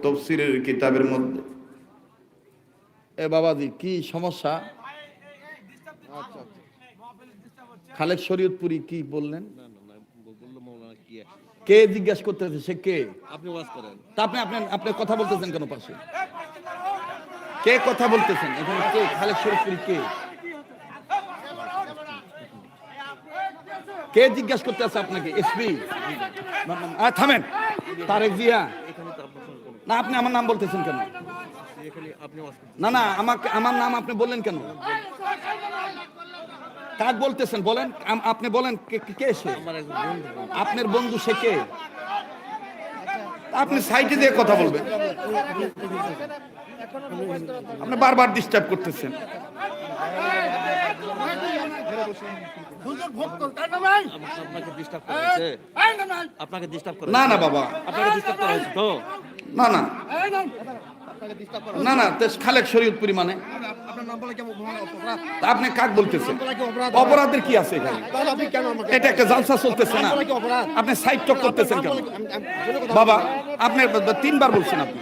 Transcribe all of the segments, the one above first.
তফসিরের কিতাবের মধ্যে। এ বাবাজি কি সমস্যা? খালেদ শরীয়তপুরি কি বললেন? কে জিজ্ঞাসা করতেছে? সে কে? আপনি ওয়াজ করেন। তা আপনি আপনি আপনি কথা বলতেছেন কেন পাশে? কে কথা বলতেছেন এখানে? কে খালেদ শরীয়তপুরি? কে জিজ্ঞাসা করতে আছে আপনাকে? এসপি? থামেন। তারেক জিয়া? না, আপনি আমার নাম বলতেছেন কেন? না না, আমাকে আমার নাম আপনি বললেন কেন? কাক বলতেছেন বলেন, আপনি বলেন কে সে? আপনার বন্ধু সে কে? আপনি সাইডে দিয়ে কথা বলবেন। আপনি বারবার ডিস্টার্ব করতেছেন। না না বাবা, না না না না, খালেদ শরীয়তপুরি মানে আপনি কাক বলতেছেন? অপরাধের কি আছে এখানে? এটা একটা জালসা চলতেছে না, আপনি সাইড টক করতেছেন কেন বাবা? আপনি 3 বার বলছেন। আপনি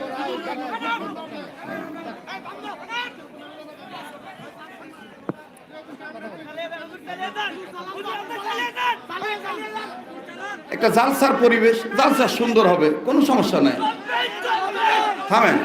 একটা জালসার পরিবেশ, জালসা সুন্দর হবে, কোনো সমস্যা নাই। থামেন।